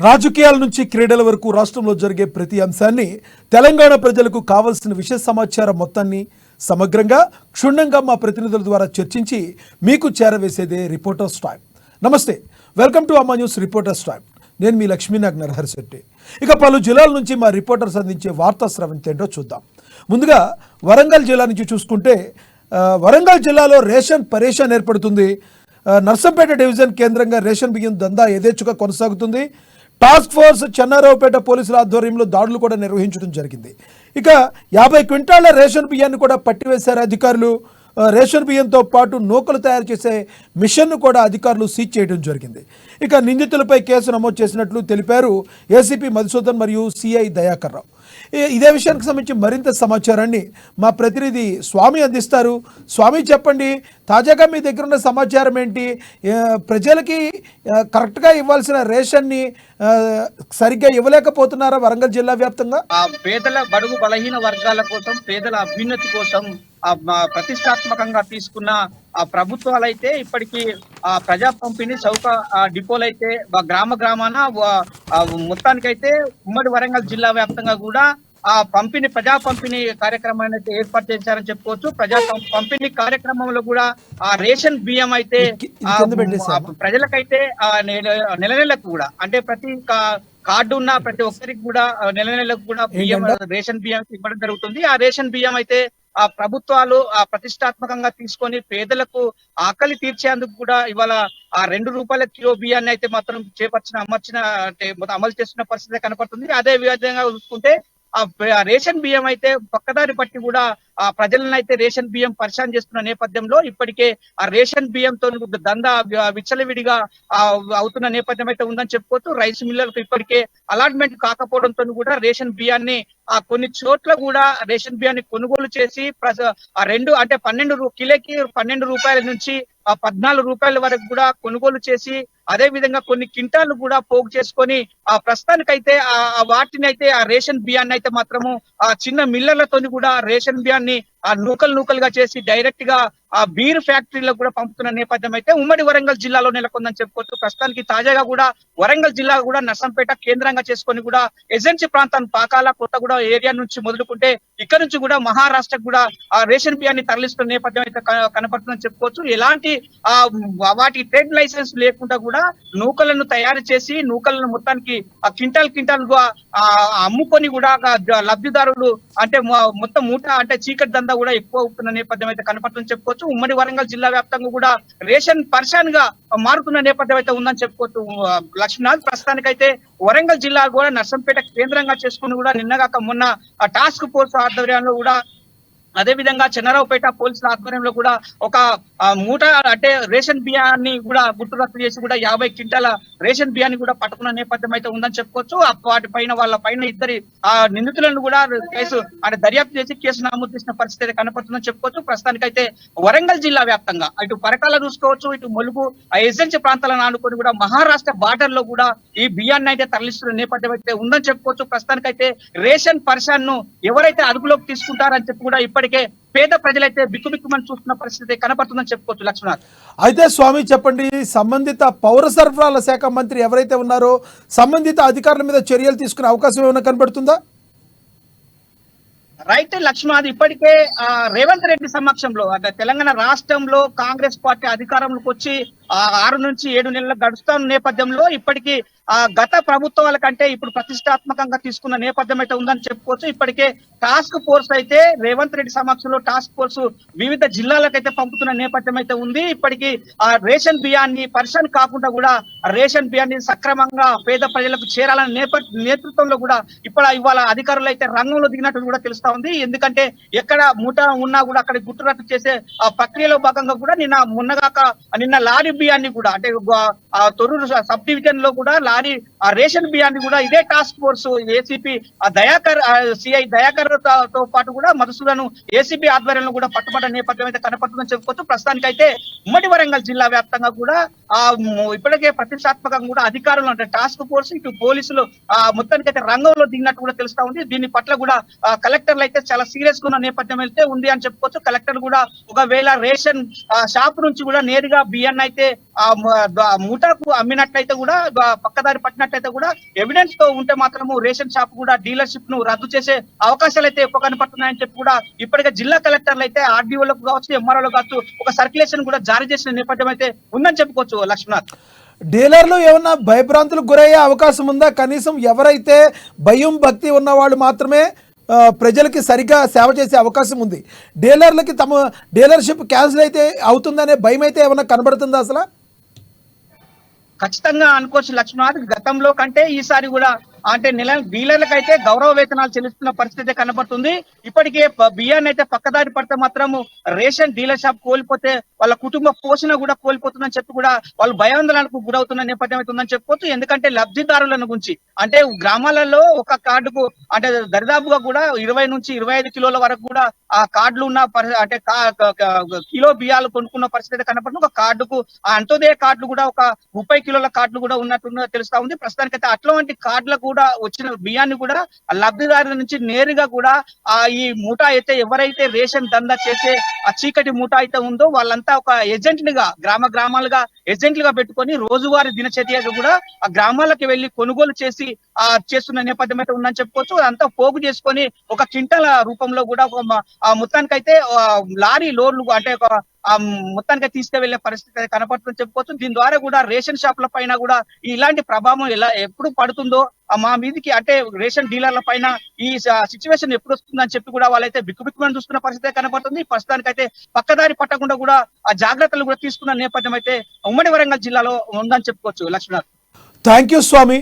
రాజకీయాల నుంచి క్రీడల వరకు రాష్ట్రంలో జరిగే ప్రతి అంశాన్ని తెలంగాణ ప్రజలకు కావాల్సిన విషయ సమాచారం మొత్తాన్ని సమగ్రంగా క్షుణ్ణంగా మా ప్రతినిధుల ద్వారా చర్చించి మీకు చేరవేసేదే రిపోర్టర్స్ టైం. నమస్తే, వెల్కమ్ టు అమ్మా న్యూస్ రిపోర్టర్స్ టైం. నేను మీ లక్ష్మీనాగ్ నరహరిశెట్టి. ఇక పలు జిల్లాల నుంచి మా రిపోర్టర్స్ అందించే వార్తా స్రవంతి ఏంటో చూద్దాం. ముందుగా వరంగల్ జిల్లా నుంచి చూసుకుంటే వరంగల్ జిల్లాలో రేషన్ పరేషాన్ ఏర్పడుతుంది. నర్సంపేట డివిజన్ కేంద్రంగా రేషన్ బియ్యం దందా యథేచ్ఛగా కొనసాగుతుంది. టాస్క్ ఫోర్స్ చెన్నారావుపేట పోలీసుల ఆధ్వర్యంలో దాడులు కూడా నిర్వహించడం జరిగింది. ఇక 50 క్వింటాళ్ల రేషన్ బియ్యాన్ని కూడా పట్టివేశారు అధికారులు. రేషన్ బియ్యంతో పాటు నూకలు తయారు చేసే మిషన్ను కూడా అధికారులు సీజ్ చేయడం జరిగింది. ఇక నిందితులపై కేసు నమోదు చేసినట్లు తెలిపారు ఏసీపీ మధుసూదన్ మరియు సిఐ దయాకర్ రావు. ఇదే విషయానికి సంబంధించి మరింత సమాచారాన్ని మా ప్రతినిధి స్వామి అందిస్తారు. స్వామి, చెప్పండి, తాజాగా మీ దగ్గర ఉన్న సమాచారం ఏంటి? ప్రజలకి కరెక్ట్గా ఇవ్వాల్సిన రేషన్ని సరిగ్గా ఇవ్వలేకపోతున్నారా వరంగల్ జిల్లా వ్యాప్తంగా? పేదల బడుగు బలహీన వర్గాల కోసం, పేదల అభ్యున్నతి కోసం ప్రతిష్టాత్మకంగా తీసుకున్న ప్రభుత్వాలు అయితే ఇప్పటికీ ప్రజా పంపిణీ చౌక డిపోలు అయితే గ్రామ గ్రామాన మొత్తానికైతే ఉమ్మడి వరంగల్ జిల్లా వ్యాప్తంగా కూడా ప్రజా పంపిణీ కార్యక్రమాన్ని అయితే ఏర్పాటు చేశారని చెప్పుకోవచ్చు. ప్రజా పంపిణీ కార్యక్రమంలో కూడా రేషన్ బియ్యం అయితే ప్రజలకైతే నెల నెలకు కూడా, అంటే ప్రతి కార్డు ఉన్న ప్రతి ఒక్కరికి కూడా నెల నెలకు కూడా బియ్యం, రేషన్ బియ్యం ఇవ్వడం జరుగుతుంది. ఆ రేషన్ బియ్యం అయితే ప్రభుత్వాలు ప్రతిష్టాత్మకంగా తీసుకొని పేదలకు ఆకలి తీర్చేందుకు కూడా ఇవాళ 2 రూపాయల కిలో బియ్యాన్ని అయితే మాత్రం అమలు చేస్తున్న పరిస్థితి కనపడుతుంది. అదే విధంగా చూసుకుంటే రేషన్ బియ్యం అయితే పక్కదారి పట్టి కూడా ప్రజలను అయితే రేషన్ బియ్యం పరిశాన్ చేస్తున్న నేపథ్యంలో ఇప్పటికే ఆ రేషన్ బియ్యంతో దందా విచ్చలవిడిగా అవుతున్న నేపథ్యం అయితే ఉందని చెప్పుకోవచ్చు. రైస్ మిల్లర్లకు ఇప్పటికే అలాట్మెంట్ కాకపోవడంతో కూడా రేషన్ బియ్యాన్ని కొన్ని చోట్ల కూడా రేషన్ బియ్యాన్ని కొనుగోలు చేసి 12 కిలోకి 12 రూపాయల నుంచి 14 రూపాయల వరకు కూడా కొనుగోలు చేసి, అదే విధంగా కొన్ని కింటాలు కూడా పోగు చేసుకొని ప్రస్తుతానికైతే వాటిని అయితే ఆ రేషన్ బియ్యాన్ని అయితే మాత్రము చిన్న మిల్లర్లతో కూడా రేషన్ బియ్యాన్ని నూకలుగా చేసి డైరెక్ట్ గా బీర్ ఫ్యాక్టరీలకు కూడా పంపుతున్న నేపథ్యం అయితే ఉమ్మడి వరంగల్ జిల్లాలో నెలకొందని చెప్పుకోవచ్చు. ప్రస్తుతానికి తాజాగా కూడా వరంగల్ జిల్లా కూడా నర్సంపేట కేంద్రంగా చేసుకొని కూడా ఏజెన్సీ ప్రాంతాన్ని పాకాల కొత్తగూడ ఏరియా నుంచి మొదలుకుంటే ఇక్కడ నుంచి కూడా మహారాష్ట్రకు కూడా రేషన్ బియ్యాన్ని తరలిస్తున్న నేపథ్యం అయితే కనపడుతుందని చెప్పుకోవచ్చు. ఎలాంటి వాటి ట్రేడ్ లైసెన్స్ లేకుండా కూడా నూకలను తయారు చేసి నూకలను మొత్తానికి క్వింటాల్ గా అమ్ముకొని కూడా లబ్ధిదారులు అంటే మొత్తం మూట అంటే చీకటి దందా కూడా ఎక్కువ అవుతున్న నేపథ్యం అయితే కనపడుతుందని చెప్పుకోవచ్చు. ఉమ్మడి వరంగల్ జిల్లా వ్యాప్తంగా కూడా రేషన్ పర్షాన్ గా మారుతున్న నేపథ్యం అయితే ఉందని చెప్పుకోవచ్చు. లక్ష్మీనాథ్, ప్రస్తుతానికైతే వరంగల్ జిల్లా కూడా నర్సంపేట కేంద్రంగా చేసుకుని కూడా నిన్నగాక మొన్న టాస్క్ ఫోర్స్ ఆధ్వర్యంలో కూడా, అదే విధంగా చెన్నారావుపేట పోలీసుల ఆధ్వర్యంలో కూడా ఒక మూట అంటే రేషన్ బియ్యాన్ని కూడా గుట్టురట్టు చేసి కూడా 50 క్వింటాల రేషన్ బియ్యాన్ని కూడా పట్టుకున్న నేపథ్యం అయితే ఉందని చెప్పుకోవచ్చు. వాళ్ళ పైన ఇద్దరి నిందితులను కూడా కేసు దర్యాప్తు చేసి కేసు నమోదు చేసిన పరిస్థితి అయితే కనపడుతుందని చెప్పుకోవచ్చు. ప్రస్తుతానికైతే వరంగల్ జిల్లా వ్యాప్తంగా ఇటు పరకాల చూసుకోవచ్చు, ఇటు ములుగు ఏజెన్సీ ప్రాంతాలను ఆనుకొని కూడా మహారాష్ట్ర బార్డర్ లో కూడా ఈ బియ్యాన్ని అయితే తరలిస్తున్న నేపథ్యం అయితే ఉందని చెప్పుకోవచ్చు. ప్రస్తుతానికైతే రేషన్ పర్సన్ ను ఎవరైతే అదుపులోకి తీసుకుంటారని చెప్పి కూడా ఇప్పటికే పేద ప్రజలైతే బిక్కుబిక్కుమని చూస్తున్న పరిస్థితి కనపడుతుందని చెప్పుకోవచ్చు. లక్ష్మణ్, అయితే స్వామి చెప్పండి, సంబంధిత పౌర సరఫరాల శాఖ మంత్రి ఎవరైతే ఉన్నారో సంబంధిత అధికారుల మీద చర్యలు తీసుకునే అవకాశం ఏమైనా కనబడుతుందా? రైట్ లక్ష్మణ్, ఇప్పటికే రేవంత్ రెడ్డి సమక్షంలో తెలంగాణ రాష్ట్రంలో కాంగ్రెస్ పార్టీ అధికారంలోకి వచ్చి 6 నుంచి 7 నెలలు గడుస్తున్న నేపథ్యంలో ఇప్పటికీ గత ప్రభుత్వాల కంటే ఇప్పుడు ప్రతిష్టాత్మకంగా తీసుకున్న నేపథ్యం అయితే ఉందని చెప్పుకోవచ్చు. ఇప్పటికే టాస్క్ ఫోర్స్ అయితే రేవంత్ రెడ్డి సమక్షంలో టాస్క్ ఫోర్స్ వివిధ జిల్లాలకైతే పంపుతున్న నేపథ్యం అయితే ఉంది. ఇప్పటికీ రేషన్ బియ్యాన్ని పరిశాన్ కాకుండా కూడా రేషన్ బియ్యాన్ని సక్రమంగా పేద ప్రజలకు చేరాలనే నేతృత్వంలో కూడా ఇవాళ అధికారులు అయితే రంగంలో దిగినట్టు కూడా తెలుస్తా ఉంది. ఎందుకంటే ఎక్కడ మూట ఉన్నా కూడా అక్కడ గుట్టురట్టు చేసే ప్రక్రియలో భాగంగా కూడా నిన్న లారీ బియ్యాన్ని కూడా అంటే తొర్రూరు సబ్ డివిజన్ లో కూడా రేషన్ బియ్యాన్ని కూడా ఇదే task force ACP Dayakar, CI Dayakar తో పాటు కూడా మధుసూదన్ ఏసీబీ ఆధ్వర్యంలో కూడా పట్టుబడ్డ నేపథ్యం అయితే కనపడుతుందని చెప్పుకోవచ్చు. ప్రస్తుతానికైతే ఉమ్మడి వరంగల్ జిల్లా వ్యాప్తంగా కూడా ఇప్పటికే ప్రతిష్టాత్మకంగా కూడా అధికారులు అంటే టాస్క్ ఫోర్స్ ఇటు పోలీసులు మొత్తానికైతే రంగంలో దిగినట్టు కూడా తెలుస్తా ఉంది. దీని పట్ల కూడా కలెక్టర్లు అయితే చాలా సీరియస్ గా ఉన్న నేపథ్యం అయితే ఉంది అని చెప్పుకోవచ్చు. కలెక్టర్ కూడా ఒకవేళ రేషన్ షాప్ నుంచి కూడా నేరుగా బియ్యాన్ని అయితే అయితే మూటకు అమ్మినట్లయితే కూడా పక్కదారి పట్టినట్లయితే కూడా ఎవిడెన్స్ తో ఉంటే మాత్రము రేషన్ షాప్ కూడా డీలర్షిప్ ను రద్దు చేసే అవకాశాలు అయితే ఎక్కువ కనపడుతున్నాయని చెప్పి కూడా ఇప్పటికే జిల్లా కలెక్టర్లు అయితే ఆర్డీఓలకు కావచ్చు, ఎంఆర్ఓలకు కావచ్చు ఒక సర్క్యులేషన్ కూడా జారీ చేసిన నేపథ్యం అయితే ఉందని చెప్పుకోవచ్చు లక్ష్మణ్. డీలర్లు ఏమన్నా భయభ్రాంతులకు గురయ్యే అవకాశం ఉందా? కనీసం ఎవరైతే భయం భక్తి ఉన్న వాళ్ళు మాత్రమే ప్రజలకి సరిగ్గా సేవ చేసే అవకాశం ఉంది. డీలర్లకి తమ డీలర్షిప్ క్యాన్సిల్ అయితే అవుతుందనే భయం అయితే ఏమన్నా కనబడుతుందా అసలు? ఖచ్చితంగా అనుకోవచ్చు లక్ష్మణ్. గతంలో కంటే ఈసారి కూడా అంటే డీలర్లకు అయితే గౌరవ వేతనాలు చెల్లిస్తున్న పరిస్థితి కనబడుతుంది. ఇప్పటికే బియ్యాన్ని అయితే పక్కదారి పడితే మాత్రము రేషన్ డీలర్ షాప్ కోల్పోతే వాళ్ళ కుటుంబ పోషణ కూడా కోల్పోతుందని చెప్పి కూడా వాళ్ళు భయాందోళనకు గురవుతున్న నేపథ్యం అయితే ఉందని చెప్పుకోవచ్చు. ఎందుకంటే లబ్ధిదారులను గురించి అంటే గ్రామాలలో ఒక కార్డుకు అంటే దరిదాపుగా కూడా 20 నుంచి 25 కిలోల వరకు కూడా ఆ కార్డులు ఉన్న అంటే కిలో బియ్యాలు కొనుక్కున్న పరిస్థితి కనపడుతుంది. ఒక కార్డుకు ఆ అంత్యోదయ కార్డులు కూడా ఒక 30 కిలోల కార్డులు కూడా ఉన్నట్టు తెలుస్తా ఉంది. ప్రస్తుతానికైతే అట్లాంటి కార్డులకు కూడా వచ్చిన బియ్యాన్ని కూడా లబ్ధిదారుల నుంచి నేరుగా కూడా ఈ మూటా అయితే ఎవరైతే రేషన్ దందా చేసే ఆ చీకటి మూటా అయితే ఉందో వాళ్ళంతా ఒక ఏజెంట్లుగా గ్రామాలుగా ఏజెంట్లుగా పెట్టుకొని రోజువారీ దినచర్యగా కూడా ఆ గ్రామాలకు వెళ్లి కొనుగోలు చేసి చేస్తున్న నేపథ్యం అయితే ఉందని చెప్పుకోవచ్చు. అదంతా పోగు చేసుకొని ఒక క్వింటల్ రూపంలో కూడా మొత్తానికైతే లారీ లోడ్లు అంటే మొత్తానికి తీసుకువెళ్లే పరిస్థితి కనపడుతుందని చెప్పుకోవచ్చు. దీని ద్వారా కూడా రేషన్ షాపుల పైన కూడా ఇలాంటి ప్రభావం ఎప్పుడు పడుతుందో మా మీదికి అంటే రేషన్ డీలర్ల పైన ఈ సిచ్యువేషన్ ఎప్పుడు వస్తుందని చెప్పి కూడా వాళ్ళైతే బిక్కుబిక్కుమని చూస్తున్న పరిస్థితి కనపడుతుంది. ప్రస్తుతానికైతే పక్కదారి పట్టకుండా కూడా ఆ జాగ్రత్తలు కూడా తీసుకున్న నేపథ్యం అయితే ఉమ్మడి వరంగల్ జిల్లాలో ఉందని చెప్పుకోవచ్చు లక్ష్మణ్. Thank you Swamy.